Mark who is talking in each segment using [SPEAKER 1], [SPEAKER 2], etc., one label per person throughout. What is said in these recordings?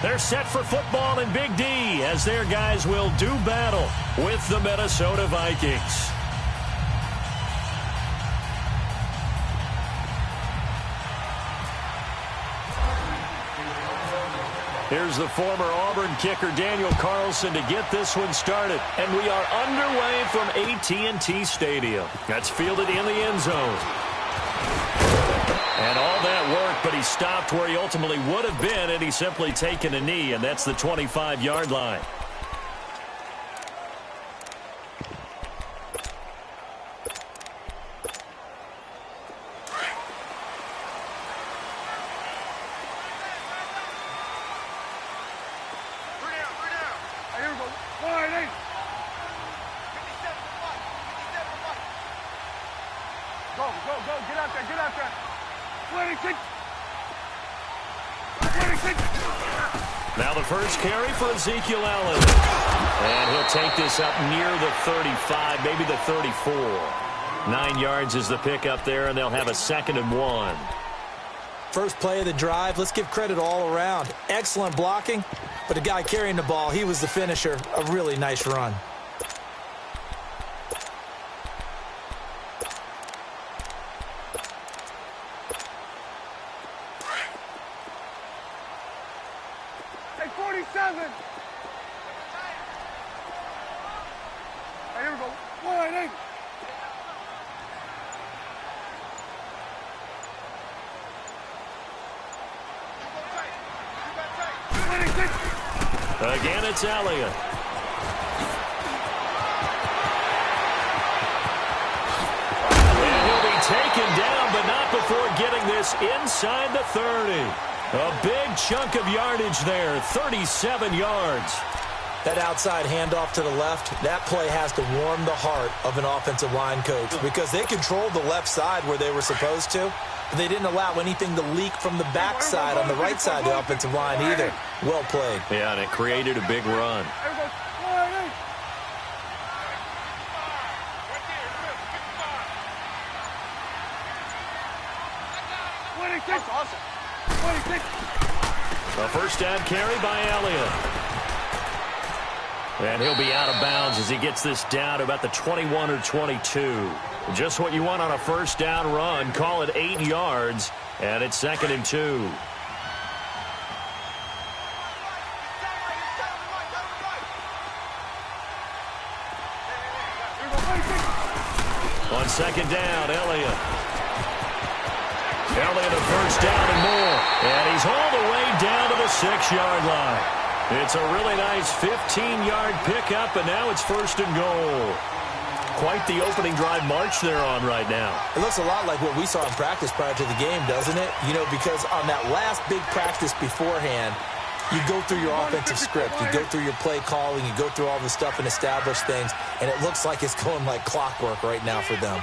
[SPEAKER 1] They're set for football in Big D as their guys will do battle with the Minnesota Vikings. Here's the former Auburn kicker Daniel Carlson to get this one started. And we are underway from AT&T Stadium. That's fielded in the end zone. And all that work, but he stopped where he ultimately would have been, and he's simply taken a knee, and that's the 25-yard line. Now the first carry for Ezekiel Elliott. And he'll take this up near the 35, maybe the 34. 9 yards is the pickup there, and they'll have a 2nd and 1.
[SPEAKER 2] First play of the drive, let's give credit all around. Excellent blocking, but the guy carrying the ball, he was the finisher. A really nice run.
[SPEAKER 1] Again, it's Elliott. And he'll be taken down, but not before getting this inside the 30. A big chunk of yardage there, 37 yards.
[SPEAKER 2] That outside handoff to the left, that play has to warm the heart of an offensive line coach because they controlled the left side where they were supposed to. They didn't allow anything to leak from the backside on the right side of the offensive line either. Well played.
[SPEAKER 1] Yeah, and it created a big run. A first down carry by Elliott. And he'll be out of bounds as he gets this down to about the 21 or 22. Just what you want on a first down run. Call it 8 yards, and it's 2nd and 2. On 2nd down, Elliott. Elliott a first down and more. And he's all the way down to the 6-yard line. It's a really nice 15-yard pickup, and now it's 1st and goal. Quite the opening drive march they're on right now.
[SPEAKER 2] It looks a lot like what we saw in practice prior to the game, doesn't it? You know, because on that last big practice beforehand, you go through your offensive script, you go through your play calling, you go through all the stuff and establish things, and it looks like it's going like clockwork right now for them.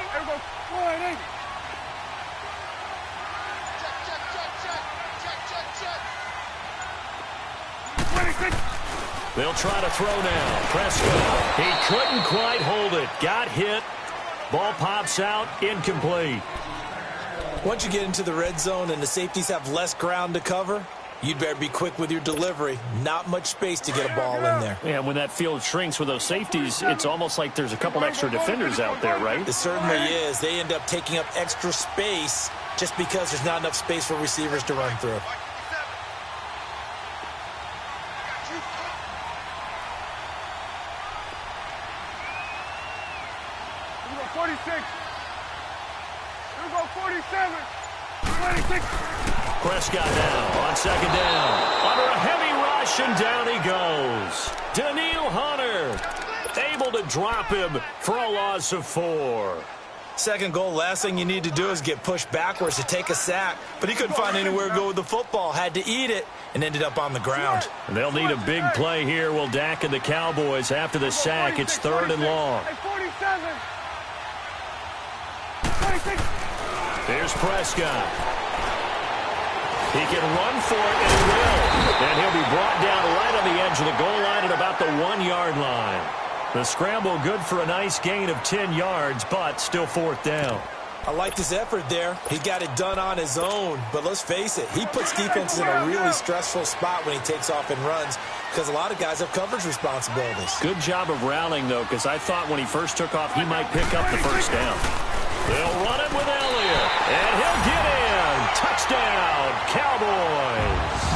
[SPEAKER 1] They'll try to throw now. Prescott. He couldn't quite hold it. Got hit. Ball pops out. Incomplete.
[SPEAKER 2] Once you get into the red zone and the safeties have less ground to cover, you'd better be quick with your delivery. Not much space to get a ball in there.
[SPEAKER 1] Yeah, when that field shrinks with those safeties, it's almost like there's a couple extra defenders out there, right?
[SPEAKER 2] It certainly is. They end up taking up extra space just because there's not enough space for receivers to run through.
[SPEAKER 1] Prescott now on 2nd down. Under a heavy rush, and down he goes. Danielle Hunter able to drop him for a loss of 4.
[SPEAKER 2] 2nd goal, last thing you need to do is get pushed backwards to take a sack. But he couldn't find anywhere to go with the football. Had to eat it and ended up on the ground.
[SPEAKER 1] And they'll need a big play here. Will Dak and the Cowboys after the sack. It's 3rd and long. Here's Prescott. He can run for it, and he will. And he'll be brought down right on the edge of the goal line at about the 1-yard line. The scramble good for a nice gain of 10 yards, but still 4th down.
[SPEAKER 2] I liked his effort there. He got it done on his own. But let's face it, he puts defenses in a really stressful spot when he takes off and runs because a lot of guys have coverage responsibilities.
[SPEAKER 1] Good job of rallying, though, because I thought when he first took off, he might pick up the first down. They'll run it with Elliott, and he'll get in. Touchdown, Cowboys.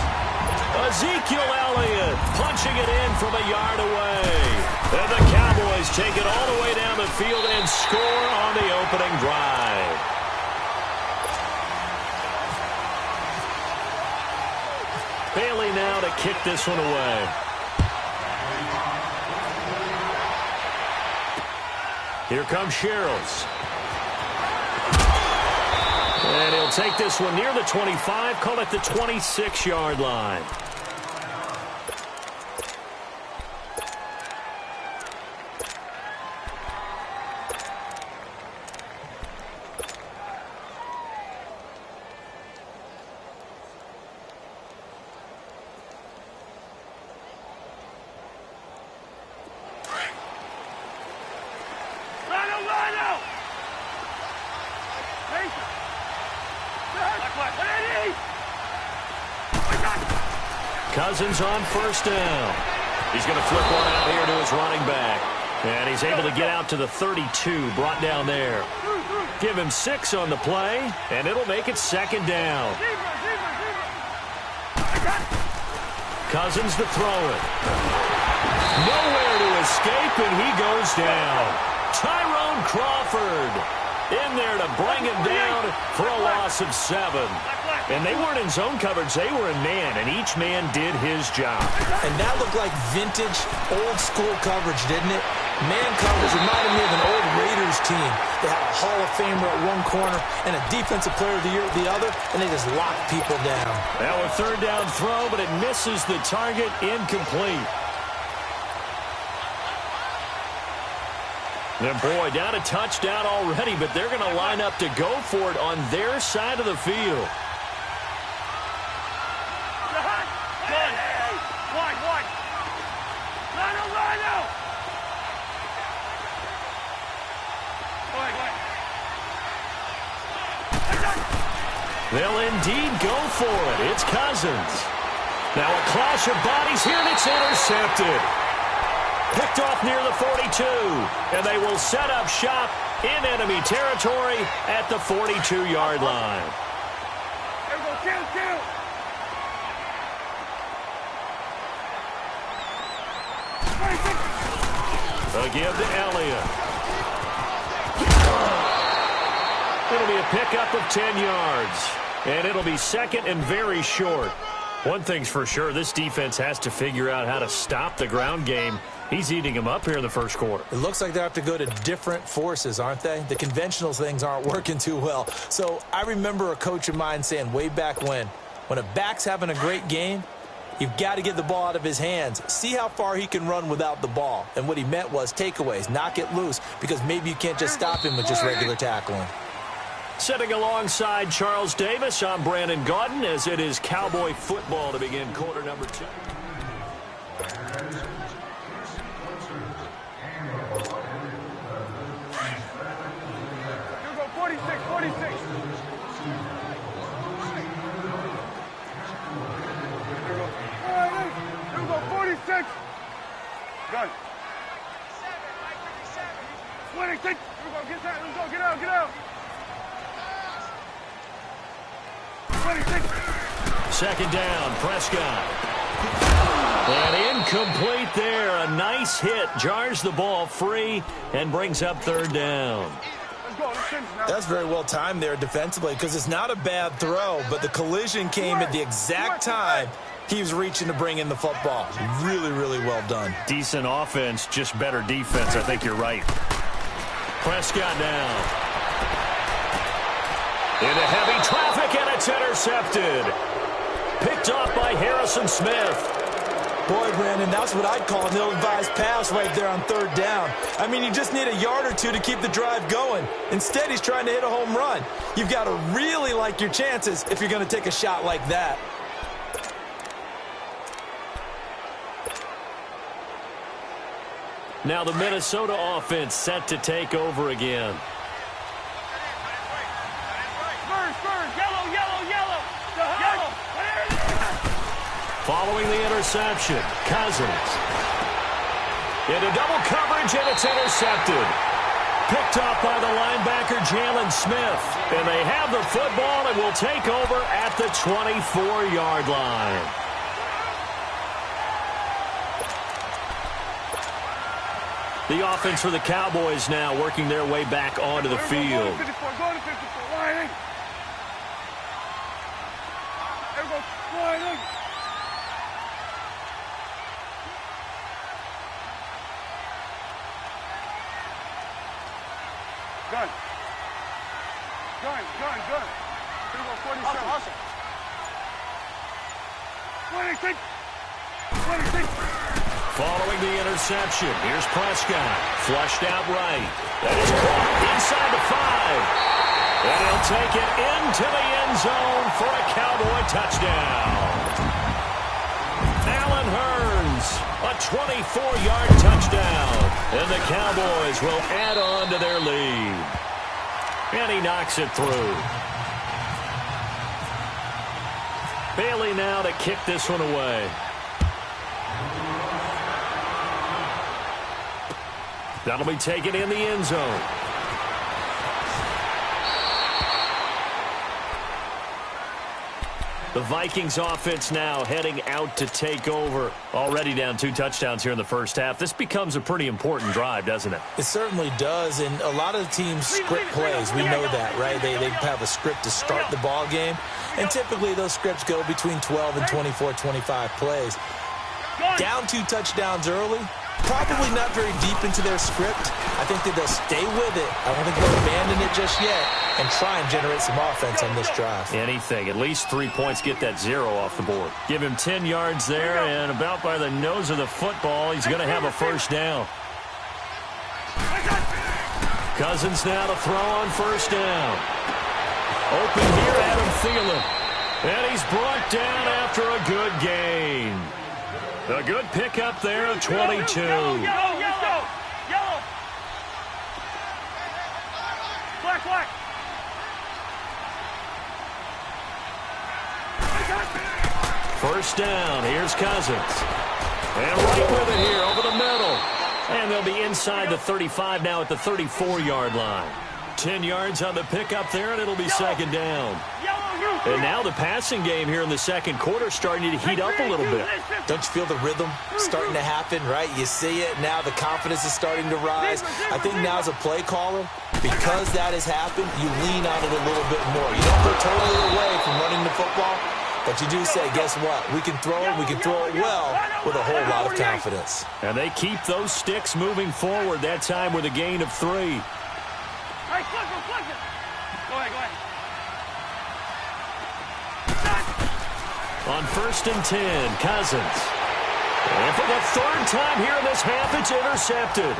[SPEAKER 1] Ezekiel Elliott punching it in from a yard away. And the Cowboys take it all the way down the field and score on the opening drive. Bailey now to kick this one away. Here comes Sherrills. And he'll take this one near the 25, call it the 26-yard line. Cousins on first down. He's going to flip one out here to his running back. And he's able to get out to the 32, brought down there. Give him 6 on the play, and it'll make it second down. Cousins to throw it. Nowhere to escape, and he goes down. Tyrone Crawford in there to bring him down for a loss of 7. And they weren't in zone coverage. They were in man, and each man did his job.
[SPEAKER 2] And that looked like vintage, old-school coverage, didn't it? Man coverage reminded me of an old Raiders team. They had a Hall of Famer at one corner and a Defensive Player of the Year at the other, and they just locked people down.
[SPEAKER 1] Now a third down throw, but it misses the target, incomplete. And boy, down a touchdown already, but they're going to line up to go for it on their side of the field. They'll indeed go for it. It's Cousins. Now a clash of bodies here, and it's intercepted. Picked off near the 42, and they will set up shop in enemy territory at the 42-yard line.
[SPEAKER 3] There we go, kill.
[SPEAKER 1] They'll give to Elliott. It'll be a pickup of 10 yards, and it'll be second and very short. One thing's for sure, this defense has to figure out how to stop the ground game. He's eating them up here in the first quarter.
[SPEAKER 2] It looks like they have to go to different forces, aren't they? The conventional things aren't working too well. So I remember a coach of mine saying way back when a back's having a great game, you've got to get the ball out of his hands. See how far he can run without the ball. And what he meant was takeaways, knock it loose, because maybe you can't just stop him with just regular tackling.
[SPEAKER 1] Sitting alongside Charles Davis, I'm Brandon Gaudin, as it is Cowboy football to begin quarter number 2.
[SPEAKER 3] Here we go, 46. Here we go, 46. Gun. 26. Here we go, get that. Let's go, get out. 26.
[SPEAKER 1] Second down, Prescott. And incomplete there. A nice hit. Jars the ball free and brings up third down.
[SPEAKER 3] Let's go, let's finish now.
[SPEAKER 2] That's very well timed there defensively because it's not a bad throw, but the collision came at the exact time he was reaching to bring in the football. Really, really well done.
[SPEAKER 1] Decent offense, just better defense. I think you're right. Prescott now. Into heavy traffic, and it's intercepted. Picked off by Harrison Smith.
[SPEAKER 2] Boy, Brandon, that's what I'd call an ill-advised pass right there on third down. I mean, you just need a yard or two to keep the drive going. Instead, he's trying to hit a home run. You've got to really like your chances if you're going to take a shot like that.
[SPEAKER 1] Now the Minnesota offense set to take over again. Following the interception, Cousins. Into double coverage, and it's intercepted. Picked off by the linebacker, Jalen Smith. And they have the football and will take over at the 24-yard line. The offense for the Cowboys now working their way back onto the field.
[SPEAKER 3] Go to 54. Line. Everybody, line. Gun. Here we go, 47. Awesome. 26.
[SPEAKER 1] Following the interception, here's Prescott. Flushed out right. That is caught inside the 5. And he'll take it into the end zone for a Cowboy touchdown. Allen Hurns, a 24-yard touchdown. And the Cowboys will add on to their lead. And he knocks it through. Bailey now to kick this one away. That'll be taken in the end zone. The Vikings offense now heading out to take over. Already down 2 touchdowns here in the first half. This becomes a pretty important drive, doesn't it?
[SPEAKER 2] It certainly does, and a lot of the teams script plays. We know that, right? They have a script to start the ball game, and typically those scripts go between 12 and 24, 25 plays. Down 2 touchdowns early, probably not very deep into their script. I think that they'll stay with it. I don't think they'll abandon it just yet and try and generate some offense on this drive.
[SPEAKER 1] Anything. At least 3 points, get that 0 off the board. Give him 10 yards there, and about by the nose of the football, he's going to have a first down. Cousins now to throw on first down. Open here, Adam Thielen. And he's brought down after a good gain. A good pickup there of 22.
[SPEAKER 3] Yellow. Black.
[SPEAKER 1] First down. Here's Cousins. And right with it here over the middle. And they'll be inside the 35 now at the 34-yard line. 10 yards on the pickup there, and it'll be second down. And now the passing game here in the second quarter starting to heat up a little bit.
[SPEAKER 2] Don't you feel the rhythm starting to happen, right? You see it. Now the confidence is starting to rise. I think now as a play caller, because that has happened, you lean on it a little bit more. You don't go totally away from running the football, but you do say, guess what? We can throw it. We can throw it well with a whole lot of confidence.
[SPEAKER 1] And they keep those sticks moving forward, that time with a gain of 3.
[SPEAKER 3] Go ahead.
[SPEAKER 1] On first and 10, Cousins. And for the 3rd time here in this half, it's intercepted.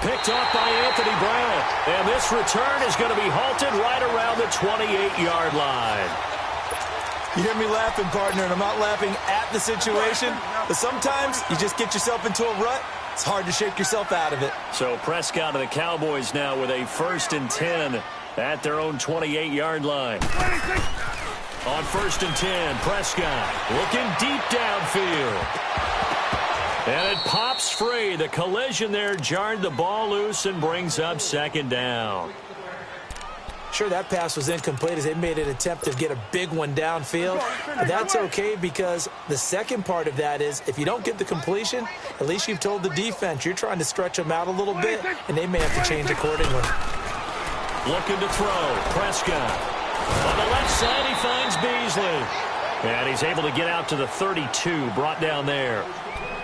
[SPEAKER 1] Picked off by Anthony Brown. And this return is going to be halted right around the 28-yard line.
[SPEAKER 2] You hear me laughing, partner, and I'm not laughing at the situation, but sometimes you just get yourself into a rut. It's hard to shake yourself out of it.
[SPEAKER 1] So Prescott of the Cowboys now with a first and 10 at their own 28-yard line. On first and 10, Prescott looking deep downfield. And it pops free. The collision there jarred the ball loose and brings up second down.
[SPEAKER 2] Sure, that pass was incomplete as they made an attempt to get a big one downfield. But that's okay because the second part of that is if you don't get the completion, at least you've told the defense you're trying to stretch them out a little bit, and they may have to change accordingly.
[SPEAKER 1] Looking to throw, Prescott. On the left side, he finds Beasley. And he's able to get out to the 32, brought down there.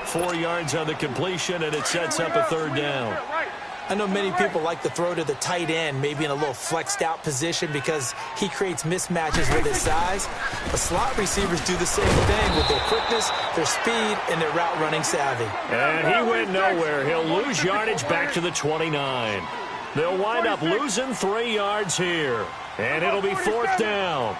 [SPEAKER 1] 4 yards on the completion, and it sets up a 3rd down.
[SPEAKER 2] I know many people like to throw to the tight end, maybe in a little flexed out position because he creates mismatches with his size. But slot receivers do the same thing with their quickness, their speed, and their route running savvy.
[SPEAKER 1] And he went nowhere. He'll lose yardage back to the 29. They'll wind up losing 3 yards here. And it'll be 4th down.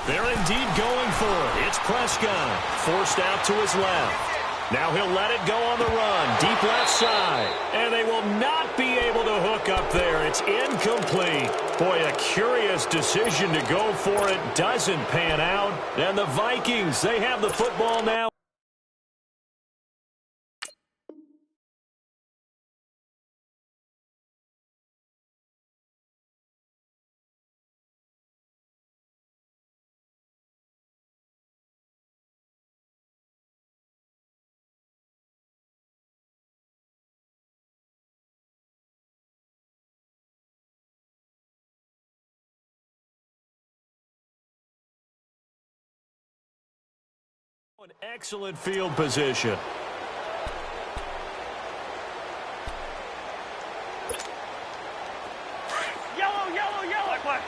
[SPEAKER 1] They're indeed going for it. It's Prescott, forced out to his left. Now he'll let it go on the run. Deep left side. And they will not be able to hook up there. It's incomplete. Boy, a curious decision to go for it. Doesn't pan out. And the Vikings, they have the football now. An excellent field position.
[SPEAKER 3] Yellow, yellow, yellow. Black.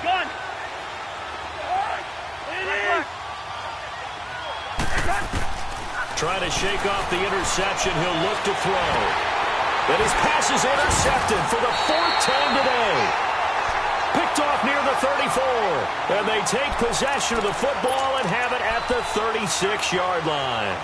[SPEAKER 3] Gun.
[SPEAKER 1] Trying to shake off the interception. He'll look to throw. And his pass is intercepted for the fourth time today. Picked off near the 34. And they take possession of the football and have it at the 36-yard line.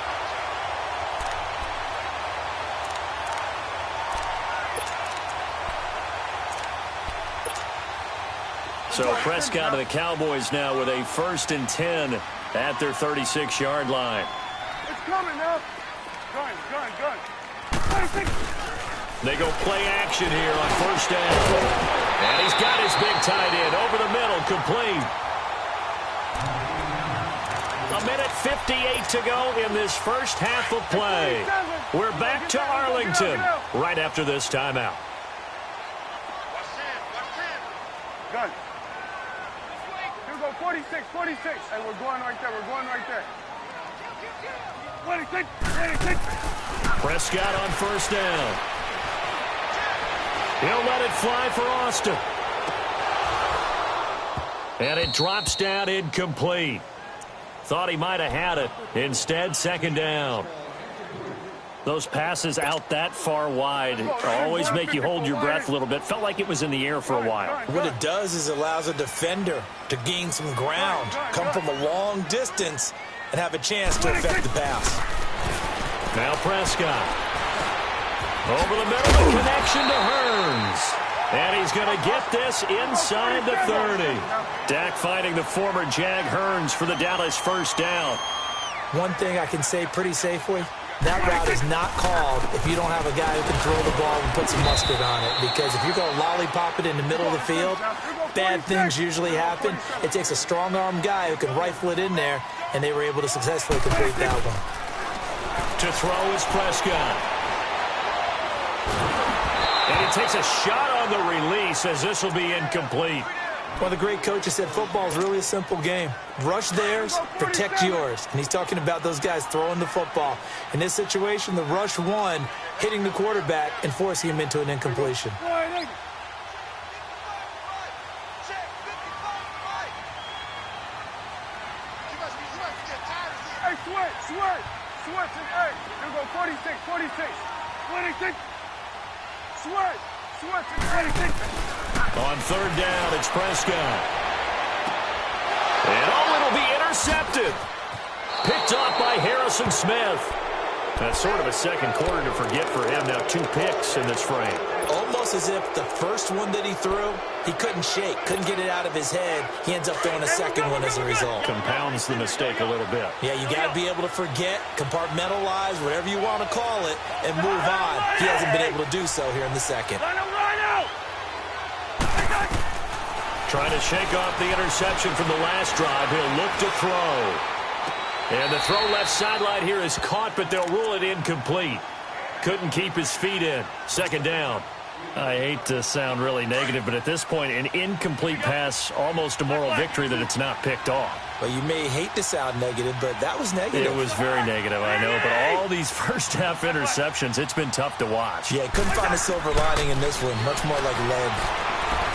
[SPEAKER 1] So Prescott of the Cowboys now with a 1st and 10 at their 36-yard line.
[SPEAKER 3] It's coming now. Gun.
[SPEAKER 1] They go play action here on 1st down. And he's got his big tight end over the middle, complete. 1:58 to go in this first half of play. We're back to Arlington right after this timeout.
[SPEAKER 3] Gun. Here we go, 46. And we're going right there. 26.
[SPEAKER 1] Prescott on 1st down. He'll let it fly for Austin. And it drops down incomplete. Thought he might have had it. Instead, 2nd down. Those passes out that far wide always make you hold your breath a little bit. Felt like it was in the air for a while.
[SPEAKER 2] What it does is it allows a defender to gain some ground, come from a long distance, and have a chance to affect the pass.
[SPEAKER 1] Now Prescott. Over the middle, the connection to Hearns. And he's going to get this inside the 30. Dak finding the former Jag Hearns for the Dallas 1st down.
[SPEAKER 2] One thing I can say pretty safely, that route is not called if you don't have a guy who can throw the ball and put some mustard on it. Because if you're going to lollipop it in the middle of the field, bad things usually happen. It takes a strong-arm guy who can rifle it in there, and they were able to successfully complete that one.
[SPEAKER 1] To throw is Prescott. And he takes a shot on the release as this will be incomplete.
[SPEAKER 2] Well, the great coach has said football is really a simple game. Rush theirs, protect yours. And he's talking about those guys throwing the football. In this situation, the rush won, hitting the quarterback and forcing him into an incompletion.
[SPEAKER 3] Hey, Sweat. Hey, here we go, 46. 26. Sweat.
[SPEAKER 1] On 3rd down, it's Prescott. And it'll be intercepted. Picked off by Harrison Smith. That's sort of a second quarter to forget for him. Now 2 picks in this frame.
[SPEAKER 2] Almost as if the first one that he threw, he couldn't shake, couldn't get it out of his head. He ends up throwing a second one as a result.
[SPEAKER 1] Compounds the mistake a little bit.
[SPEAKER 2] Yeah, you got to be able to forget, compartmentalize, whatever you want to call it, and move on. He hasn't been able to do so here in the second.
[SPEAKER 1] Trying to shake off the interception from the last drive. He'll look to throw. And the throw left sideline here is caught, but they'll rule it incomplete. Couldn't keep his feet in. 2nd down. I hate to sound really negative, but at this point, an incomplete pass, almost a moral victory that it's not picked off.
[SPEAKER 2] Well, you may hate to sound negative, but that was negative.
[SPEAKER 1] It was very negative, I know, but all these first-half interceptions, it's been tough to watch.
[SPEAKER 2] Yeah, couldn't find a silver lining in this one. Much more like lead.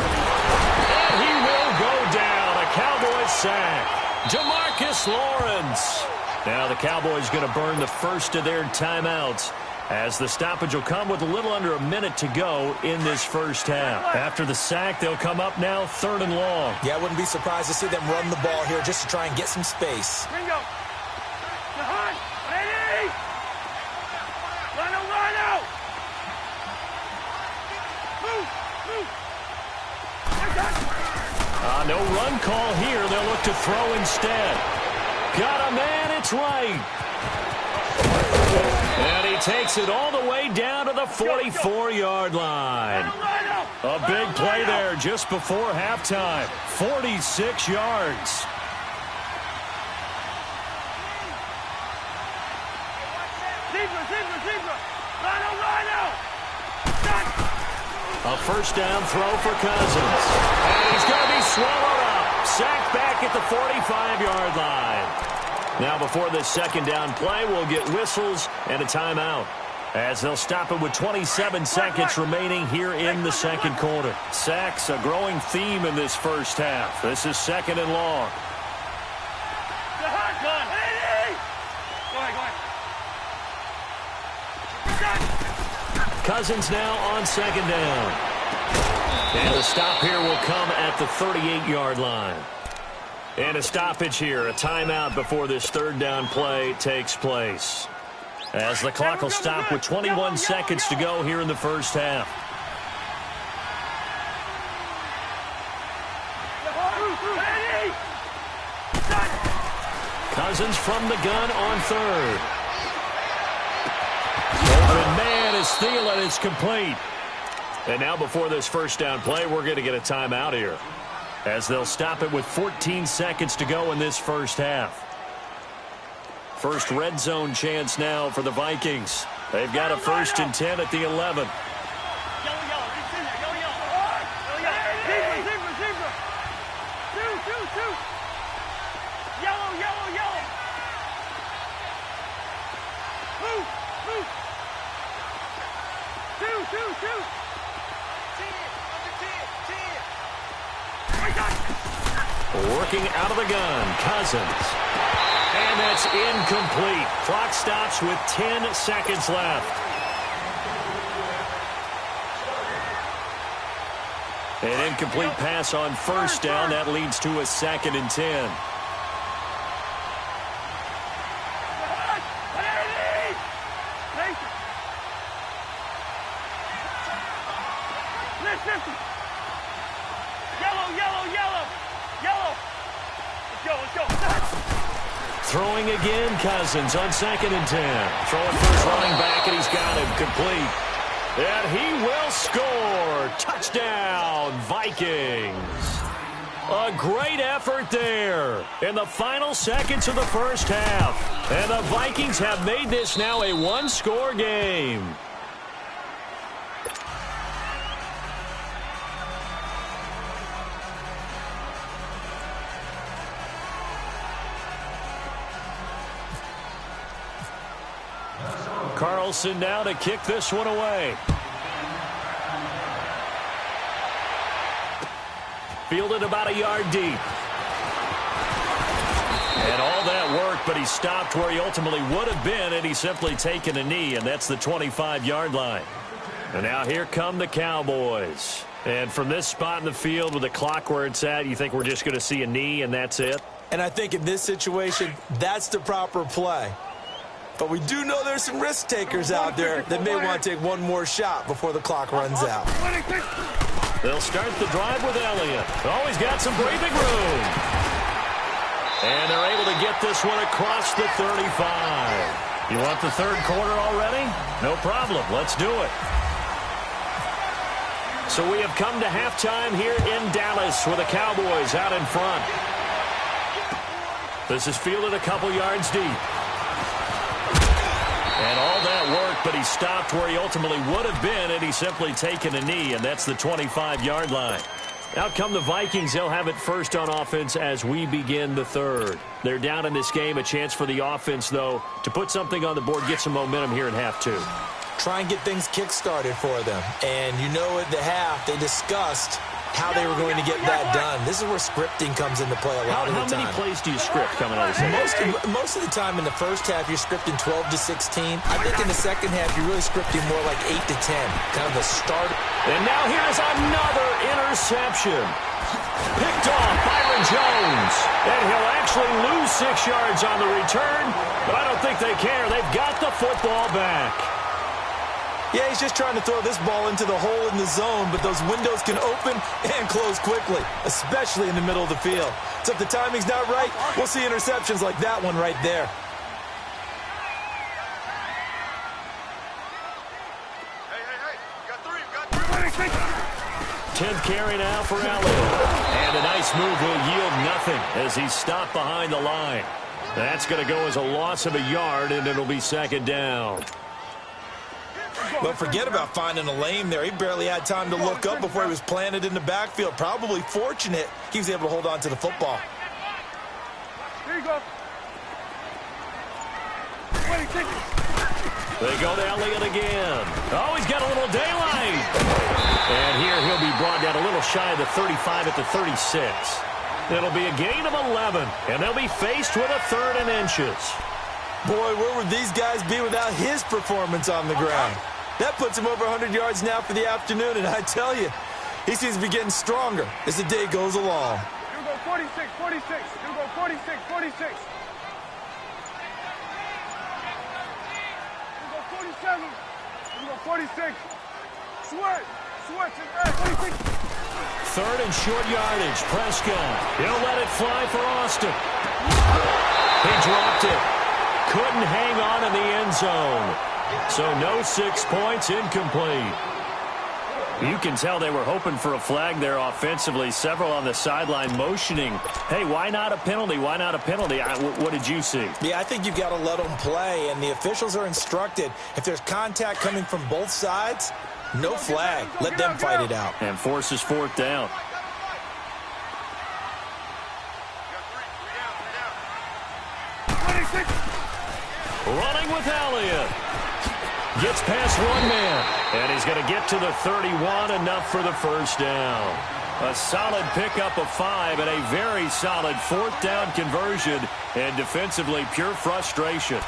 [SPEAKER 1] And he will go down. A Cowboys sack. DeMarcus Lawrence. Now the Cowboys going to burn the first of their timeouts as the stoppage will come with a little under a minute to go in this first half. After the sack, they'll come up now 3rd and long.
[SPEAKER 2] Yeah, I wouldn't be surprised to see them run the ball here just to try and get some space.
[SPEAKER 3] Ringo. Jahan. Ready. Run out. Move.
[SPEAKER 1] No run call here. They'll look to throw instead. Got a man. It's right. And he takes it all the way down to the 44-yard line. A big play there just before halftime. 46 yards.
[SPEAKER 3] Zebra. Rhino.
[SPEAKER 1] A first down throw for Cousins. And he's going to be swallowed up. Sacked back at the 45-yard line. Now before this second down play, we'll get whistles and a timeout, as they'll stop it with 27 seconds remaining here in the second quarter. Sacks, a growing theme in this first half. This is 2nd and long. Cousins now on 2nd down. And the stop here will come at the 38-yard line. And a stoppage here, a timeout before this 3rd down play takes place, as the clock will stop with 21 seconds to go here in the first half. Cousins from the gun on 3rd. And man, is Thielen is complete. And now before this first down play, we're going to get a timeout here, as they'll stop it with 14 seconds to go in this first half. First red zone chance now for the Vikings. They've got a 1st and 10 at the 11. Working out of the gun, Cousins. And that's incomplete. Clock stops with 10 seconds left. An incomplete pass on first down. That leads to a 2nd and 10. Throwing again, Cousins on 2nd and 10. Throwing for his running back, and he's got him complete. And he will score. Touchdown, Vikings. A great effort there in the final seconds of the first half. And the Vikings have made this now a one-score game. Carlson now to kick this one away. Fielded about a yard deep. And all that work, but he stopped where he ultimately would have been had he simply taken a knee, and that's the 25-yard line. And now here come the Cowboys. And from this spot in the field with the clock where it's at, you think we're just going to see a knee and that's it?
[SPEAKER 2] And I think in this situation, that's the proper play. But we do know there's some risk takers out there that may want to take one more shot before the clock runs out.
[SPEAKER 1] They'll start the drive with Elliott. Always got some breathing room. And they're able to get this one across the 35. You want the third quarter already? No problem. Let's do it. So we have come to halftime here in Dallas with the Cowboys out in front. This is fielded a couple yards deep. And all that work, but he stopped where he ultimately would have been had he simply taken a knee, and that's the 25-yard line. Out come the Vikings. They'll have it first on offense as we begin the third. They're down in this game. A chance for the offense, though, to put something on the board, get some momentum here in half two.
[SPEAKER 2] Try and get things kick-started for them. And you know at the half they discussed how they were going to get that done. This is where scripting comes into play a lot of the time.
[SPEAKER 1] How many plays do you script coming out of the second?
[SPEAKER 2] Most of the time in the first half, you're scripting 12 to 16. I think in the second half, you're really scripting more like 8 to 10, kind of the start.
[SPEAKER 1] And now here's another interception. Picked off Byron Jones. And he'll actually lose 6 yards on the return, but I don't think they care. They've got the football back.
[SPEAKER 2] Yeah, he's just trying to throw this ball into the hole in the zone, but those windows can open and close quickly, especially in the middle of the field. So if the timing's not right, we'll see interceptions like that one right there.
[SPEAKER 3] Hey, you got three.
[SPEAKER 1] 10th carry now for Elliott. And a nice move will yield nothing as he's stopped behind the line. That's going to go as a loss of a yard, and it'll be second down.
[SPEAKER 2] Well, forget about finding a lane there. He barely had time to look up before he was planted in the backfield. Probably fortunate he was able to hold on to the football.
[SPEAKER 3] Here you go.
[SPEAKER 1] They go to Elliott again. Oh, he's got a little daylight. And here he'll be brought down a little shy of the 35 at the 36. It'll be a gain of 11, and they'll be faced with a 3rd and inches.
[SPEAKER 2] Boy, where would these guys be without his performance on the ground? That puts him over 100 yards now for the afternoon, and I tell you, he seems to be getting stronger as the day goes along.
[SPEAKER 3] You go 46, 46. You go 46, 46. You go 47. You go 46. Switch. 46.
[SPEAKER 1] 3rd and short yardage. Prescott. He'll let it fly for Austin. He dropped it. Couldn't hang on in the end zone. So no 6 points, incomplete. You can tell they were hoping for a flag there offensively. Several on the sideline motioning. Hey, why not a penalty? Why not a penalty? What did you see?
[SPEAKER 2] Yeah, I think you've got to let them play, and the officials are instructed. If there's contact coming from both sides, no flag. Let them fight it out.
[SPEAKER 1] And forces 4th down. Running with Elliott. Gets past one man. And he's going to get to the 31, enough for the first down. A solid pickup of 5 and a very solid 4th down conversion. And defensively, pure frustration.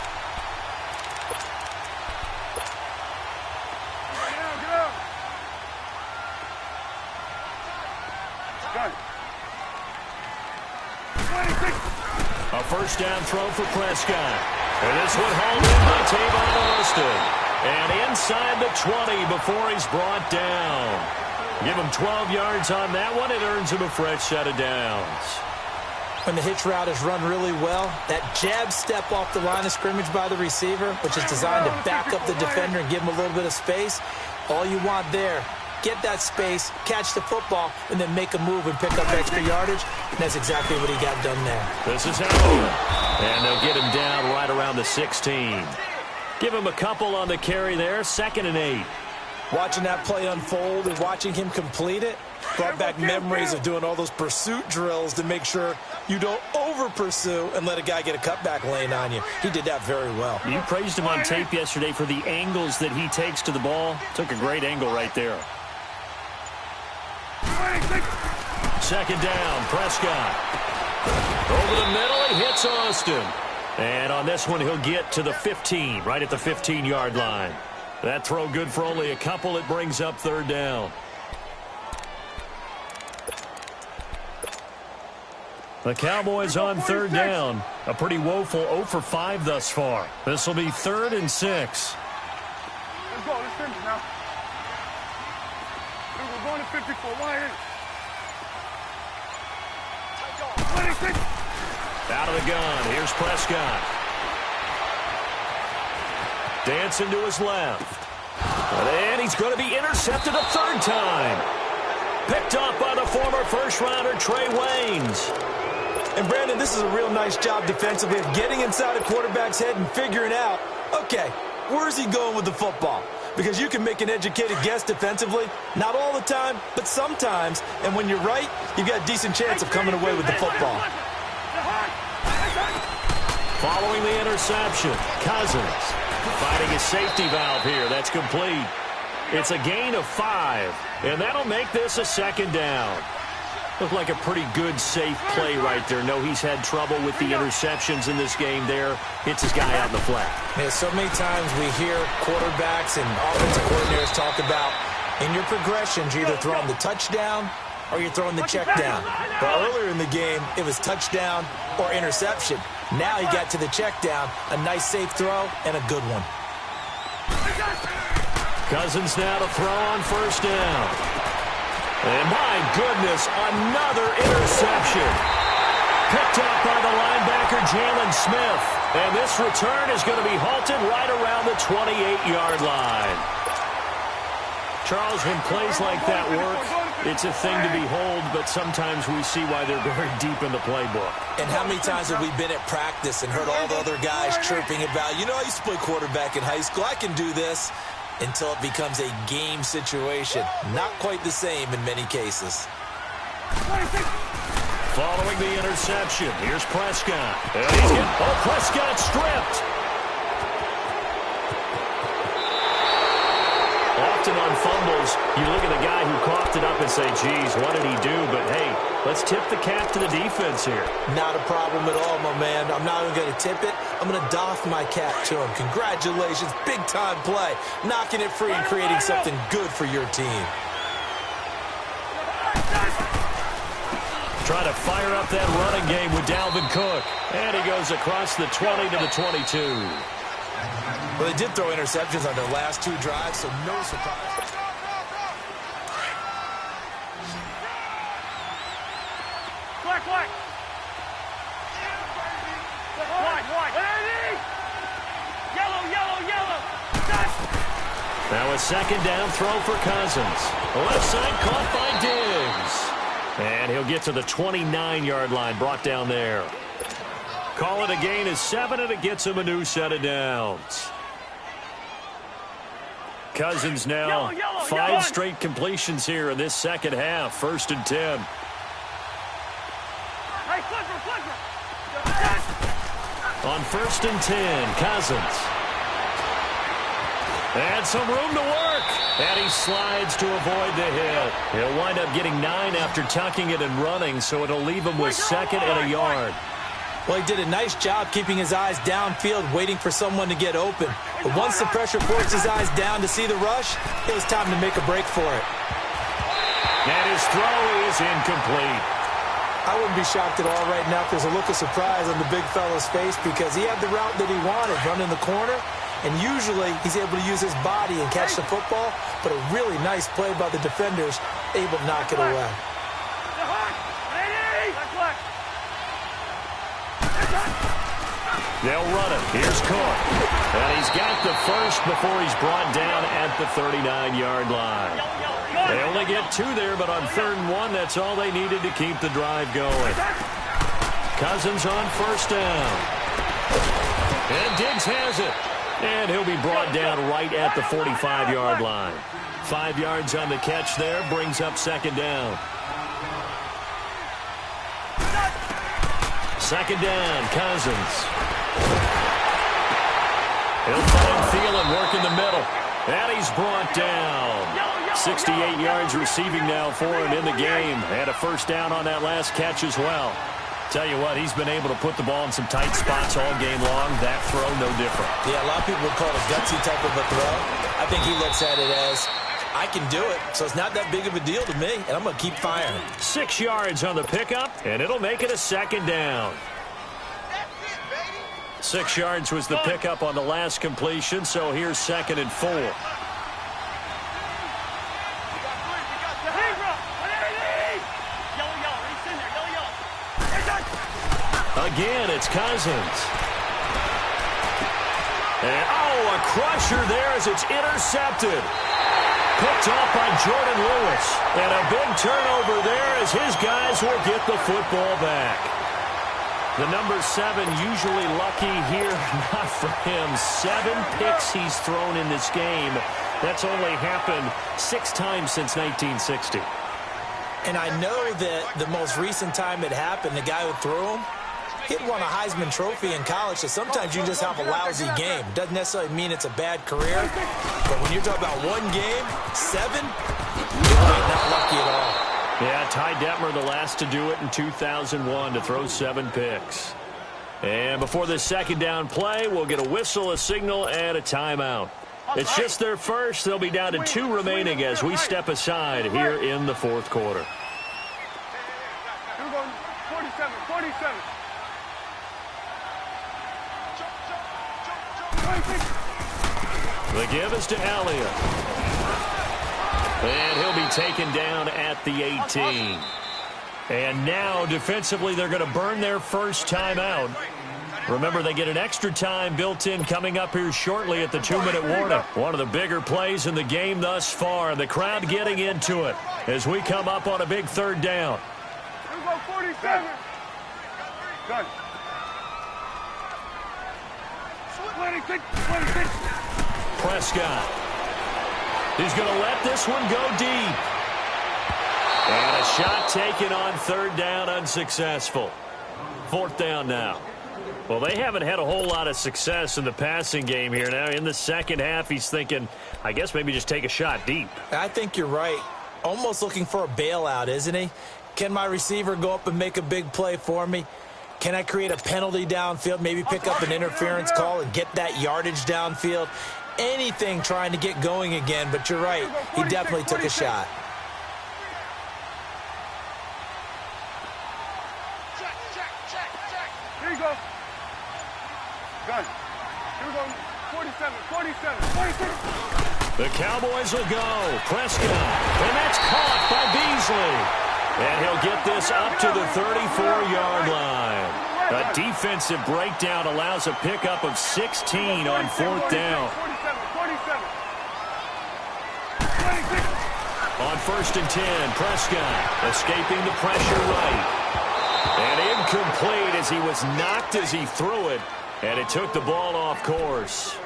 [SPEAKER 1] A first down throw for Prescott. And this one hauled in by Tavon Austin. And inside the 20 before he's brought down. Give him 12 yards on that one. It earns him a fresh set of downs.
[SPEAKER 2] When the hitch route is run really well, that jab step off the line of scrimmage by the receiver, which is designed to back up the defender and give him a little bit of space, all you want there, get that space, catch the football, and then make a move and pick up extra yardage. And that's exactly what he got done there.
[SPEAKER 1] This is Elliott. And they'll get him down right around the 16. Give him a couple on the carry there. 2nd and 8.
[SPEAKER 2] Watching that play unfold and watching him complete it brought back memories of doing all those pursuit drills to make sure you don't over-pursue and let a guy get a cutback lane on you. He did that very well.
[SPEAKER 1] You praised him on tape yesterday for the angles that he takes to the ball. Took a great angle right there. 2nd down, Prescott. Over the middle, he hits Austin. And on this one, he'll get to the 15, right at the 15-yard line. That throw good for only a couple. It brings up 3rd down. The Cowboys on 3rd down. A pretty woeful 0 for 5 thus far. This will be 3rd and 6.
[SPEAKER 3] Let's go. Let's finish now. We're going to 54. Why is it?
[SPEAKER 1] Out of the gun. Here's Prescott. Dancing to his left. And he's going to be intercepted a 3rd time. Picked off by the former first-rounder Trey Waynes.
[SPEAKER 2] And, Brandon, this is a real nice job defensively of getting inside a quarterback's head and figuring out, okay, where's he going with the football? Because you can make an educated guess defensively, not all the time, but sometimes. And when you're right, you've got a decent chance of coming away with the football.
[SPEAKER 1] Following the interception, Cousins finding his safety valve here. That's complete. It's a gain of 5, and that'll make this a second down. Looked like a pretty good, safe play right there. No, he's had trouble with the interceptions in this game there. Hits his guy out in the flat.
[SPEAKER 2] Yeah, so many times we hear quarterbacks and offensive coordinators talk about in your progressions, you're either throwing the touchdown or you're throwing the check down. But earlier in the game, it was touchdown or interception. Now he got to the check down, a nice safe throw, and a good one.
[SPEAKER 1] Cousins now to throw on first down. And my goodness, another interception. Picked up by the linebacker, Jalen Smith. And this return is going to be halted right around the 28-yard line. Charles, when plays like that work, it's a thing to behold, but sometimes we see why they're very deep in the playbook.
[SPEAKER 2] And how many times have we been at practice and heard all the other guys chirping about, you know, I used to play quarterback in high school, I can do this, until it becomes a game situation. Not quite the same in many cases.
[SPEAKER 1] Following the interception, here's Prescott. And he's Prescott stripped. Often on fumbles, you look at the guy who coughed it up and say, geez, what did he do? But, hey, let's tip the cap to the defense here.
[SPEAKER 2] Not a problem at all, my man. I'm not even going to tip it. I'm going to doff my cap to him. Congratulations, big-time play. Knocking it free and creating something good for your team.
[SPEAKER 1] Trying to fire up that running game with Dalvin Cook. And he goes across the 20 to the 22.
[SPEAKER 2] Well, they did throw interceptions on their last 2 drives, so no surprise.
[SPEAKER 3] Black. White. Yellow.
[SPEAKER 1] Now a second down throw for Cousins. Left side caught by Diggs. And he'll get to the 29-yard line, brought down there. Call it a gain of 7, and it gets him a new set of downs. Cousins now, 5 straight completions here in this second half. 1st and 10. On 1st and 10, Cousins. And some room to work. And he slides to avoid the hit. He'll wind up getting 9 after tucking it and running, so it'll leave him with 2nd and a yard.
[SPEAKER 2] Well, he did a nice job keeping his eyes downfield, waiting for someone to get open. But once the pressure forced his eyes down to see the rush, it was time to make a break for it.
[SPEAKER 1] And his throw is incomplete.
[SPEAKER 2] I wouldn't be shocked at all right now if there's a look of surprise on the big fella's face because he had the route that he wanted, running the corner, and usually he's able to use his body and catch the football, but a really nice play by the defenders, able to knock it away.
[SPEAKER 1] They'll run it. Here's Cook. And he's got the first before he's brought down at the 39-yard line. They only get 2 there, but on 3rd and 1, that's all they needed to keep the drive going. Cousins on first down. And Diggs has it. And he'll be brought down right at the 45-yard line. 5 yards on the catch there, brings up 2nd down. 2nd down, Cousins. He'll find Thielen, work in the middle. And he's brought down. 68 yards receiving now for him in the game. And a first down on that last catch as well. Tell you what, he's been able to put the ball in some tight spots all game long. That throw, no different.
[SPEAKER 2] Yeah, a lot of people would call it a gutsy type of a throw. I think he looks at it as, I can do it, so it's not that big of a deal to me, and I'm going to keep firing.
[SPEAKER 1] 6 yards on the pickup, and it'll make it a 2nd down. 6 yards was the pickup on the last completion, so here's 2nd and 4. Again, it's Cousins. And, a crusher there as it's intercepted. Picked off by Jordan Lewis. And a big turnover there as his guys will get the football back. The number 7 usually lucky here. Not for him. 7 picks he's thrown in this game. That's only happened 6 times since 1960.
[SPEAKER 2] And I know that the most recent time it happened, the guy who threw him, He had won a Heisman Trophy in college, so sometimes you just have a lousy game. It doesn't necessarily mean it's a bad career, but when you're talking about one game, 7, not lucky at all.
[SPEAKER 1] Yeah, Ty Detmer, the last to do it in 2001, to throw 7 picks. And before this second down play, we'll get a whistle, a signal, and a timeout. It's just their first. They'll be down to 2 remaining as we step aside here in the fourth quarter.
[SPEAKER 3] 47.
[SPEAKER 1] The give is to Elliott. And he'll be taken down at the 18. And now, defensively, they're going to burn their first timeout. Remember, they get an extra time built in coming up here shortly at the 2-minute warning. One of the bigger plays in the game thus far, and the crowd getting into it as we come up on a big third down.
[SPEAKER 3] 47. Good. 26.
[SPEAKER 1] Prescott. He's going to let this one go deep. And a shot taken on third down, unsuccessful. Fourth down now. Well, they haven't had a whole lot of success in the passing game here. Now, in the second half, he's thinking, I guess maybe just take a shot deep.
[SPEAKER 2] I think you're right. Almost looking for a bailout, isn't he? Can my receiver go up and make a big play for me? Can I create a penalty downfield, maybe pick up an interference call and get that yardage downfield? Anything trying to get going again, but you're right. He definitely took a shot.
[SPEAKER 3] Here you go. Gun. Here we go. 47.
[SPEAKER 1] The Cowboys will go. Prescott. And that's caught by Beasley. And he'll get this up to the 34-yard line. A defensive breakdown allows a pickup of 16 on fourth down.
[SPEAKER 3] 47.
[SPEAKER 1] On first and 10, Prescott escaping the pressure right. And incomplete as he was knocked as he threw it. And it took the ball off course.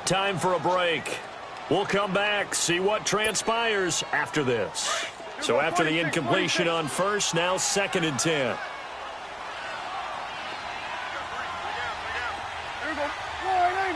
[SPEAKER 1] Time for a break. We'll come back, see what transpires after this. So after the incompletion on first, now second and 10.
[SPEAKER 3] Here we go. 49.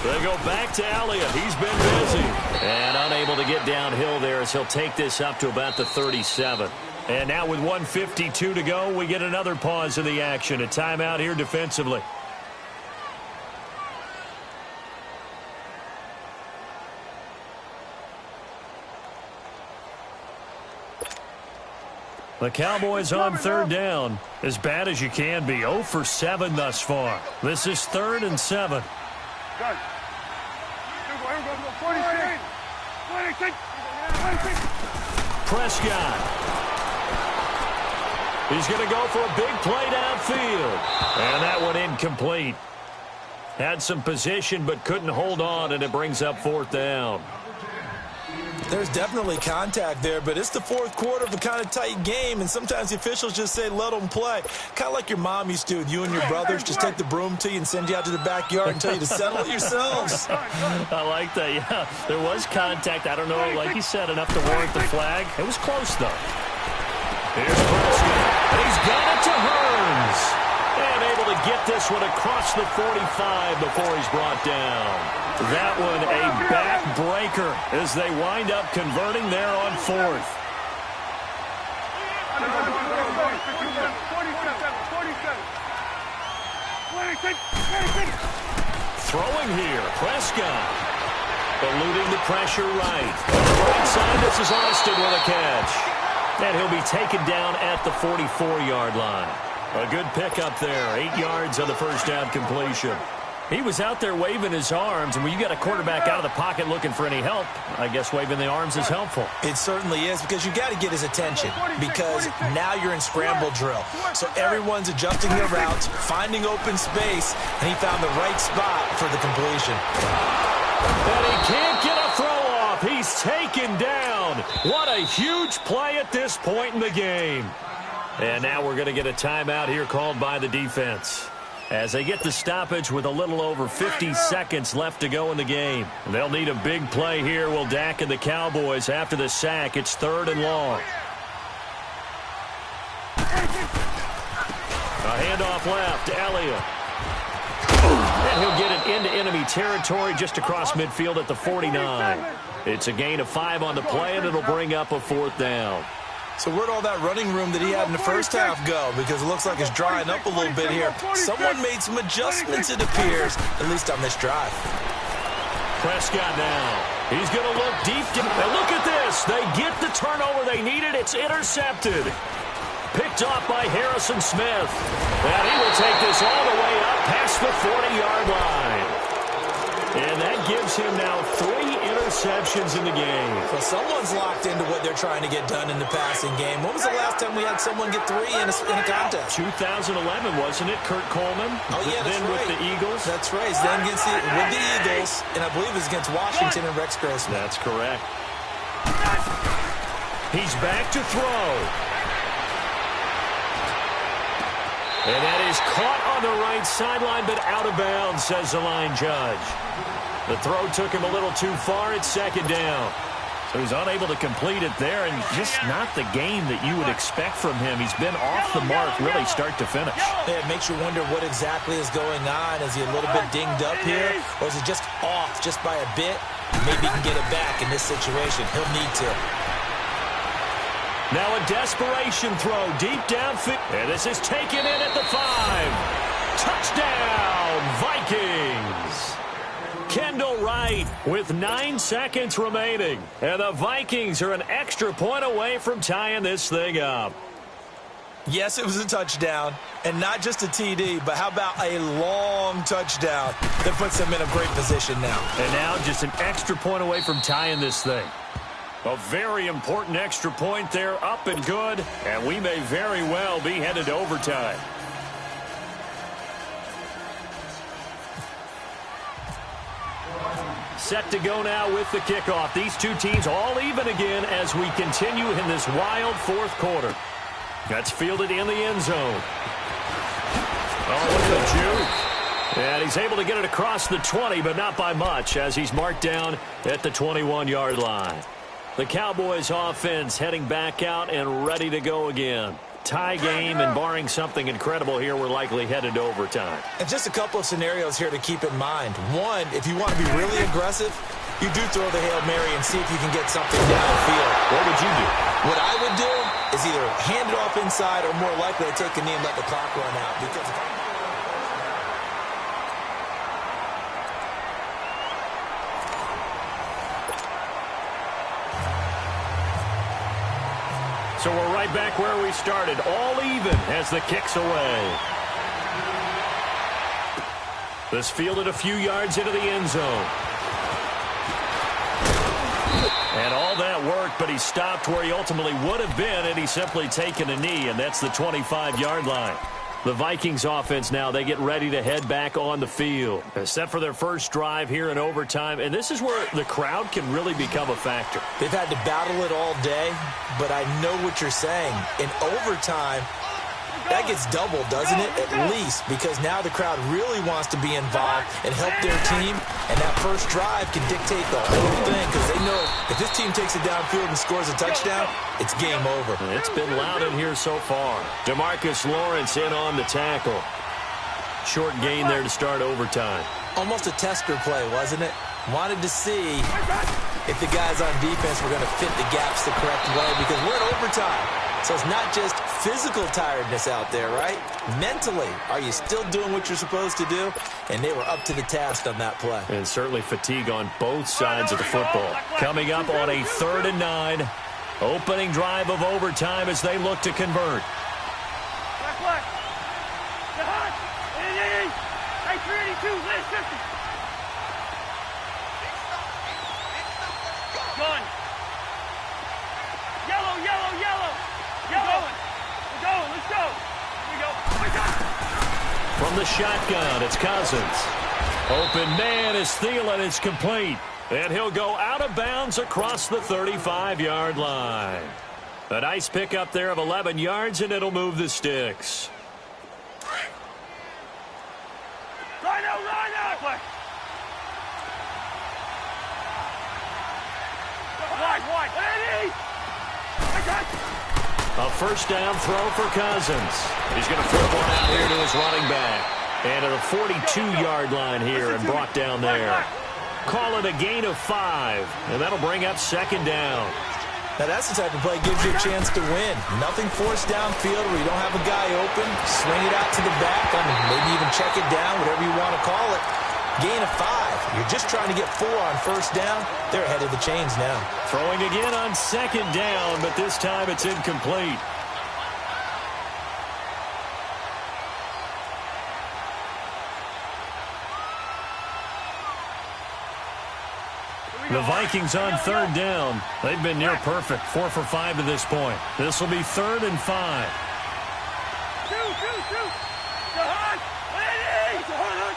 [SPEAKER 1] They go back to Elliott. He's been busy. And unable to get downhill there as he'll take this up to about the 37. And now with 1:52 to go, we get another pause in the action. A timeout here defensively. The Cowboys on third down. As bad as you can be. 0 for 7 thus far. This is 3rd and 7.
[SPEAKER 3] Good. Here we go. 46. 26.
[SPEAKER 1] Prescott. He's going to go for a big play downfield. And that one incomplete. Had some position but couldn't hold on, and it brings up fourth down.
[SPEAKER 2] There's definitely contact there, but it's the fourth quarter of a kind of tight game, and sometimes the officials just say, let them play. Kind of like your mom used to with you and your brothers. Just take the broom to you and send you out to the backyard and tell you to settle it yourselves.
[SPEAKER 1] I like that, yeah. There was contact. I don't know, like you said, enough to warrant the flag. It was close, though. Here's Prescott. He's got it to Hearns. And able to get this one across the 45 before he's brought down. That one a backbreaker as they wind up converting there on fourth.
[SPEAKER 3] 47.
[SPEAKER 1] Throwing here, Prescott. Eluding the pressure right. Right side, this is Austin with a catch. And he'll be taken down at the 44-yard line. A good pickup there. 8 yards on the first down completion. He was out there waving his arms, and when you got a quarterback out of the pocket looking for any help, I guess waving the arms is helpful.
[SPEAKER 2] It certainly is, because you got to get his attention, because now you're in scramble drill. So everyone's adjusting their routes, finding open space, and he found the right spot for the completion.
[SPEAKER 1] And he can't get a throw off. He's taken down. What a huge play at this point in the game. And now we're going to get a timeout here called by the defense. as they get the stoppage with a little over 50 seconds left to go in the game. They'll need a big play here, will Dak and the Cowboys after the sack. It's 3rd and long. A handoff left to Elliott. And he'll get it into enemy territory just across midfield at the 49. It's a gain of 5 on the play, and it'll bring up a 4th down.
[SPEAKER 2] So where'd all that running room that he had in the first half go? Because it looks like it's drying up a little bit here. Someone made some adjustments, it appears, at least on this drive.
[SPEAKER 1] Prescott now. He's going to look deep. And look at this. They get the turnover they needed. It's intercepted. Picked off by Harrison Smith. And he will take this all the way up past the 40-yard line. And that gives him now 3 interceptions in the game.
[SPEAKER 2] So someone's locked into what they're trying to get done in the passing game. When was the last time we had someone get 3 in a contest?
[SPEAKER 1] 2011, wasn't it? Kurt Coleman?
[SPEAKER 2] Oh, yeah, that's
[SPEAKER 1] then
[SPEAKER 2] right.
[SPEAKER 1] with the Eagles?
[SPEAKER 2] That's right. Then with the Eagles, and I believe it was against Washington and Rex Grossman.
[SPEAKER 1] That's correct. He's back to throw. And that is caught on the right sideline, but out of bounds, says the line judge. The throw took him a little too far. It's 2nd down. So he's unable to complete it there, and just not the game that you would expect from him. He's been off the mark really start to finish.
[SPEAKER 2] Yeah, it makes you wonder what exactly is going on. Is he a little bit dinged up here, or is he just off just by a bit? Maybe he can get it back in this situation. He'll need to.
[SPEAKER 1] Now a desperation throw deep downfield. And this is taken in at the 5. Touchdown, Vikings. Kendall Wright with 9 seconds remaining. And the Vikings are an extra point away from tying this thing up.
[SPEAKER 2] Yes, it was a touchdown, and not just a TD, but how about a long touchdown that puts them in a great position now.
[SPEAKER 1] And now just an extra point away from tying this thing. A very important extra point there, up and good, and we may very well be headed to overtime. Set to go now with the kickoff. These two teams all even again as we continue in this wild 4th quarter. That's fielded in the end zone. Oh, look at the juke. And he's able to get it across the 20, but not by much, as he's marked down at the 21-yard line. The Cowboys offense heading back out and ready to go again. Tie game, and barring something incredible here, we're likely headed to overtime.
[SPEAKER 2] And just a couple of scenarios here to keep in mind. One, if you want to be really aggressive, you do throw the Hail Mary and see if you can get something downfield.
[SPEAKER 1] What would you do?
[SPEAKER 2] What I would do is either hand it off inside or more likely to take a knee and let the clock run out. Because
[SPEAKER 1] so we're right back where we started, all even as the kick's away. This fielded a few yards into the end zone. And all that worked, but he stopped where he ultimately would have been had he simply taken a knee, and that's the 25-yard line. The Vikings offense now, they get ready to head back on the field. Set for their first drive here in overtime, and this is where the crowd can really become a factor.
[SPEAKER 2] They've had to battle it all day, but I know what you're saying. In overtime, that gets doubled, doesn't it? At least, because now the crowd really wants to be involved and help their team, and that first drive can dictate the whole thing, because they know if this team takes it downfield and scores a touchdown, it's game over.
[SPEAKER 1] It's been loud in here so far. DeMarcus Lawrence in on the tackle. Short gain there to start overtime.
[SPEAKER 2] Almost a tester play, wasn't it? Wanted to see if the guys on defense were going to fit the gaps the correct way, because we're in overtime. So it's not just physical tiredness out there, right? Mentally, are you still doing what you're supposed to do? And they were up to the task on that play.
[SPEAKER 1] And certainly fatigue on both sides of the football. Coming up on a 3rd and 9. Opening drive of overtime as they look to convert.
[SPEAKER 3] Gun. Yellow, yellow, yellow. Yellow. We're going. Let's go. Here we go. Oh my God.
[SPEAKER 1] From the shotgun, it's Cousins. Open man is Thielen. It's complete. And he'll go out of bounds across the 35-yard line. A nice pickup there of 11 yards, and it'll move the sticks.
[SPEAKER 3] play. Wide. Eddie! I got you.
[SPEAKER 1] A first down throw for Cousins. He's going to flip one out here to his running back. And to the 42-yard line here and brought down there. Call it a gain of 5. And that'll bring up second down.
[SPEAKER 2] Now, that's the type of play that gives you a chance to win. Nothing forced downfield where you don't have a guy open. Swing it out to the back. Maybe even check it down, whatever you want to call it. Gain of 5. You're just trying to get 4 on first down. They're ahead of the chains now.
[SPEAKER 1] Throwing again on second down, but this time it's incomplete. The Vikings on third down. They've been near perfect. 4 for 5 to this point. This will be 3rd and 5.
[SPEAKER 3] Shoot. Jahan! Eddie! Jahan!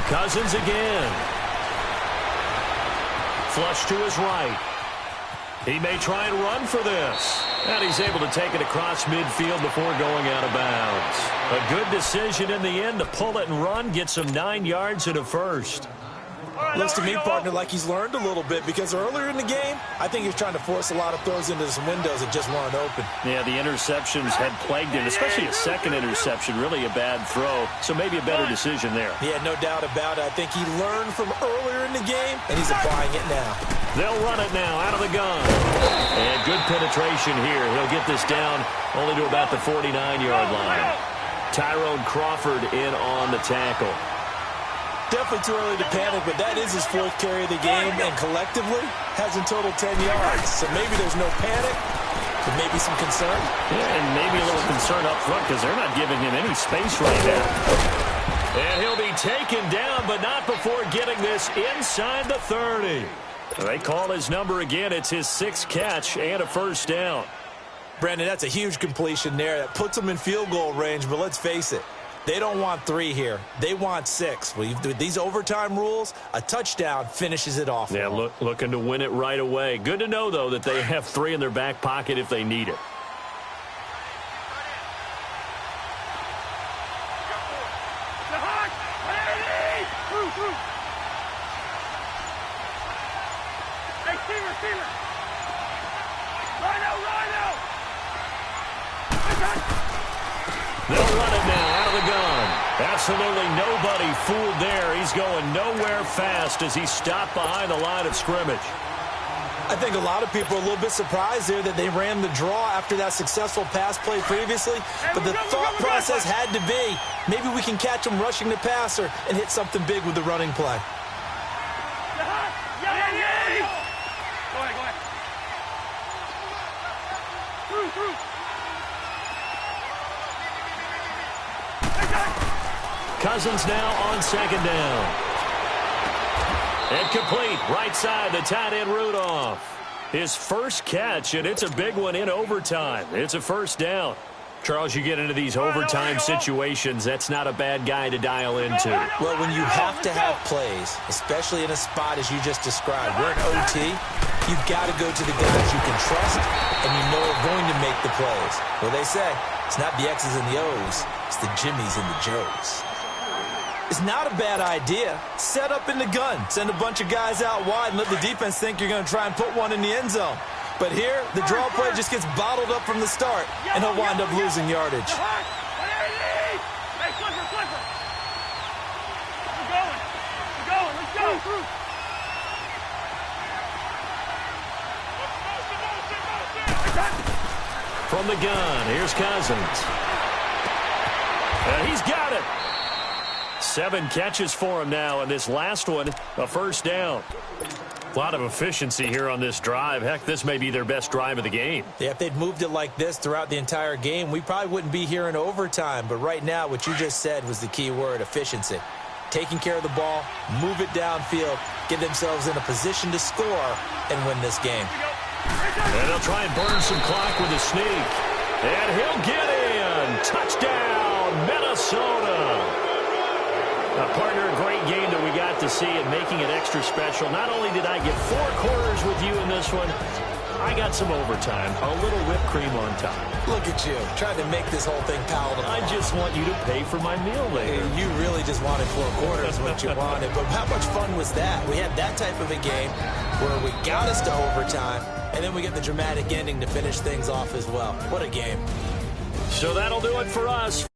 [SPEAKER 1] Cousins again. Flush to his right. He may try and run for this. And he's able to take it across midfield before going out of bounds. A good decision in the end to pull it and run, get some 9 yards and a first.
[SPEAKER 2] Looks to me, partner, like he's learned a little bit because earlier in the game, I think he was trying to force a lot of throws into some windows that just weren't open.
[SPEAKER 1] Yeah, the interceptions had plagued him, especially a second interception, really a bad throw. So maybe a better decision there.
[SPEAKER 2] Yeah, no doubt about it. I think he learned from earlier in the game, and he's applying it now.
[SPEAKER 1] They'll run it now out of the gun. And good penetration here. He'll get this down only to about the 49-yard line. Tyrone Crawford in on the tackle.
[SPEAKER 2] Definitely too early to panic, but that is his 4th carry of the game, and collectively has in total 10 yards. So maybe there's no panic, but maybe some concern.
[SPEAKER 1] Yeah, and maybe a little concern up front because they're not giving him any space right now. And he'll be taken down, but not before getting this inside the 30. They call his number again. It's his 6th catch and a first down.
[SPEAKER 2] Brandon, that's a huge completion there. That puts them in field goal range, but let's face it. They don't want 3 here. They want 6. With these overtime rules, a touchdown finishes it off.
[SPEAKER 1] Yeah, looking to win it right away. Good to know, though, that they have 3 in their back pocket if they need it. They'll run it now out of the gun. Absolutely nobody fooled there. He's going nowhere fast as he stopped behind the line of scrimmage.
[SPEAKER 2] I think a lot of people are a little bit surprised there that they ran the draw after that successful pass play previously. But the thought process had to be, maybe we can catch him rushing the passer and hit something big with the running play.
[SPEAKER 3] Go ahead. Through.
[SPEAKER 1] Cousins now on second down. And complete, right side, the tight end Rudolph. His first catch, and it's a big one in overtime. It's a first down. Charles, you get into these overtime situations, that's not a bad guy to dial into.
[SPEAKER 2] Well, when you have to have plays, especially in a spot as you just described, we're in OT, you've got to go to the guys you can trust and you know are going to make the plays. Well, they say, it's not the X's and the O's, it's the Jimmys and the Joes. It's not a bad idea. Set up in the gun. Send a bunch of guys out wide and let the defense think you're going to try and put one in the end zone. But here, the draw play just gets bottled up from the start, and he'll wind up losing yardage.
[SPEAKER 3] Hey, Clipper. We're going. Let's go.
[SPEAKER 1] From the gun, here's Cousins. And he's got it. 7 catches for him now, and this last one, a first down. A lot of efficiency here on this drive. Heck, this may be their best drive of the game.
[SPEAKER 2] Yeah, if they'd moved it like this throughout the entire game, we probably wouldn't be here in overtime. But right now, what you just said was the key word, efficiency. Taking care of the ball, move it downfield, get themselves in a position to score, and win this game.
[SPEAKER 1] And they'll try and burn some clock with a sneak. And he'll get in. Touchdown, Minnesota. Partner, a great game that we got to see and making it extra special. Not only did I get 4 quarters with you in this one, I got some overtime, a little whipped cream on top.
[SPEAKER 2] Look at you, trying to make this whole thing palatable.
[SPEAKER 1] I just want you to pay for my meal later.
[SPEAKER 2] You really just wanted 4 quarters what you wanted. But how much fun was that? We had that type of a game where we got us to overtime, and then we get the dramatic ending to finish things off as well. What a game.
[SPEAKER 1] So that'll do it for us.